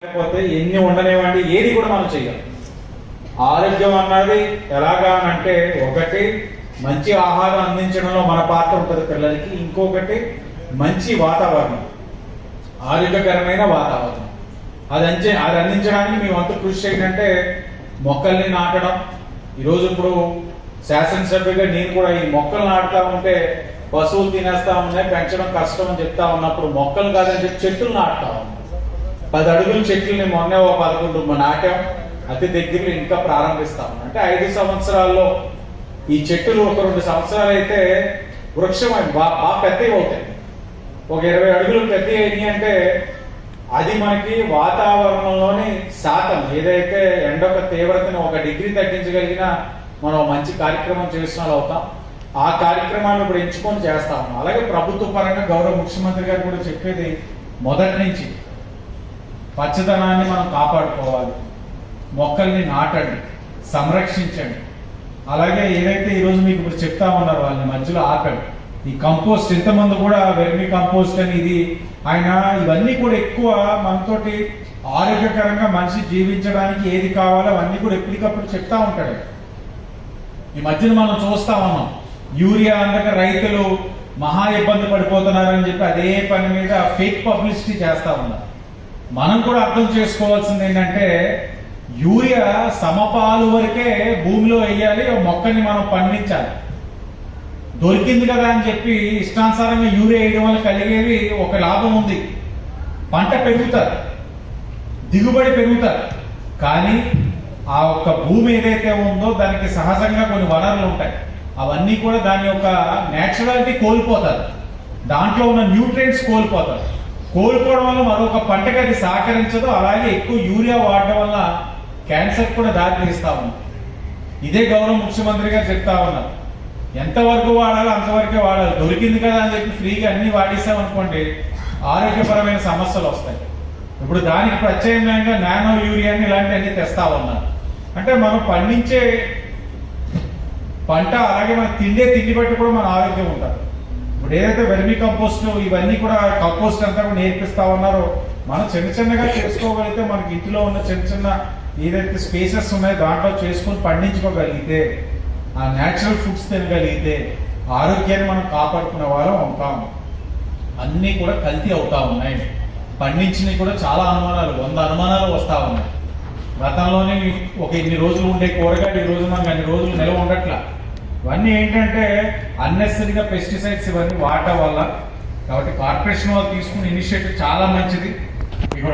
లేకపోతే ఎన్ని ఉండనివ్వండి ఏది కూడా మనం చెయ్యాలి. ఆరోగ్యం అన్నది ఎలాగా అంటే ఒకటి మంచి ఆహారం అందించడంలో మన పాత్ర ఉంటుంది పిల్లలకి, ఇంకొకటి మంచి వాతావరణం, ఆరోగ్యకరమైన వాతావరణం అది అందించడానికి మేము అంత కృషి ఏంటంటే మొక్కల్ని నాటడం. ఈరోజు ఇప్పుడు శాసనసభ్యుగా నేను కూడా ఈ మొక్కలు నాటుతా ఉంటే పశువులు తినేస్తా ఉన్నాయి, పెంచడం కష్టం అని చెప్తా ఉన్నప్పుడు మొక్కలు కాదని చెప్పి చెట్లు నాటుతా ఉన్నాం. 10 అడుగుల చెట్లని మొన్నే 11 నాటాం. అతి దగ్గరలో ఇంకా ప్రారంభిస్తాం. అంటే 5 సంవత్సరాల్లో ఈ చెట్టులు ఒక 2 సంవత్సరాలు అయితే వృక్షం బాగా పెద్దవి అవుతాయి. ఒక 20 అడుగులు పెద్ద అయ్యి అంటే అది మనకి వాతావరణంలోని శాతం ఏదైతే ఎండొక తీవ్రతను 1 డిగ్రీ తగ్గించగలిగినా మనం మంచి కార్యక్రమం చేసిన అవుతాం. ఆ కార్యక్రమాన్ని ఇప్పుడు ఎంచుకొని చేస్తా ఉన్నాం. అలాగే ప్రభుత్వ పరంగా గౌరవ ముఖ్యమంత్రి గారు కూడా చెప్పేది మొదటి నుంచి పచ్చదనాన్ని మనం కాపాడుకోవాలి, మొక్కల్ని నాటండి, సంరక్షించండి. అలాగే ఏదైతే ఈరోజు మీకు ఇప్పుడు చెప్తా ఉన్నారు వాళ్ళని మధ్యలో ఆపండి. ఈ కంపోస్ట్ ఇంతమంది కూడా వెర్మి కంపోస్ట్ అని ఇది ఆయన ఇవన్నీ కూడా ఎక్కువ మనతోటి ఆరోగ్యకరంగా మనిషి జీవించడానికి ఏది కావాలో అవన్నీ కూడా ఎప్పటికప్పుడు చెప్తా ఉంటాడు. ఈ మధ్యన మనం చూస్తా ఉన్నాం యూరియా అందక రైతులు మహా ఇబ్బంది పడిపోతున్నారని చెప్పి అదే పని మీద ఫేక్ పబ్లిసిటీ చేస్తా ఉన్నారు. మనం కూడా అర్థం చేసుకోవాల్సింది ఏంటంటే యూరియా సమపాలు వరకే భూమిలో వేయాలి, మొక్కని మనం పండించాలి. దొరికింది కదా అని చెప్పి ఇష్టానుసారంగా యూరియా వేయడం వల్ల కలిగేది ఒక లాభం ఉంది, పంట పెరుగుతారు, దిగుబడి పెరుగుతారు. కానీ ఆ ఒక్క భూమి ఏదైతే ఉందో దానికి సహజంగా కొన్ని వనరులు ఉంటాయి, అవన్నీ కూడా దాని యొక్క నేచురాలిటీ కోల్పోతారు, దాంట్లో ఉన్న న్యూట్రియంట్స్ కోల్పోతారు. కోల్పోవడం వల్ల మరొక పంటకి అది సహకరించదు. అలాగే ఎక్కువ యూరియా వాడడం వల్ల క్యాన్సర్ కూడా దారితీస్తా ఉంది. ఇదే గౌరవ ముఖ్యమంత్రి గారు చెప్తా ఉన్నారు, ఎంతవరకు వాడాలో అంతవరకే వాడాలి. దొరికింది కదా అని చెప్పి ఫ్రీగా అన్ని వాడేసామనుకోండి ఆరోగ్యపరమైన సమస్యలు వస్తాయి. ఇప్పుడు దానికి ప్రత్యామ్నాయంగా నానో యూరియాని ఇలాంటివన్నీ తెస్తా ఉన్నారు. అంటే మనం పండించే పంట అలాగే మనం తిండి బట్టి కూడా మన ఆరోగ్యం ఉంటుంది. ఇప్పుడు ఏదైతే వెర్మి కంపోస్ట్ ఇవన్నీ కూడా కంపోస్ట్ అంతా కూడా నేర్పిస్తా ఉన్నారో మనం చిన్నగా చేసుకోగలిగితే మనకి ఇంటిలో ఉన్న చిన్న ఏదైతే స్పేసెస్ ఉన్నాయో దాంట్లో చేసుకొని పండించుకోగలిగితే ఆ న్యాచురల్ ఫుడ్స్ తినగలిగితే ఆరోగ్యాన్ని మనం కాపాడుకునే వాళ్ళం అవుతాం. అన్నీ కూడా కల్తీ అవుతా ఉన్నాయి. పండించినవి కూడా చాలా అనుమానాలు 100 అనుమానాలు వస్తా ఉన్నాయి. గతంలోనే ఒక ఇన్ని రోజులు ఉండే కూరగాయలు ఈ రోజు మనకు అన్ని రోజులు నిల్వ ఉండట్లా. ఇవన్నీ ఏంటంటే అన్నెసరీగా పెస్టిసైడ్స్ ఇవన్నీ వాడటం వల్ల. కాబట్టి కార్పొరేషన్ వాళ్ళు తీసుకున్న ఇనిషియేటివ్ చాలా మంచిది. ఇక్కడ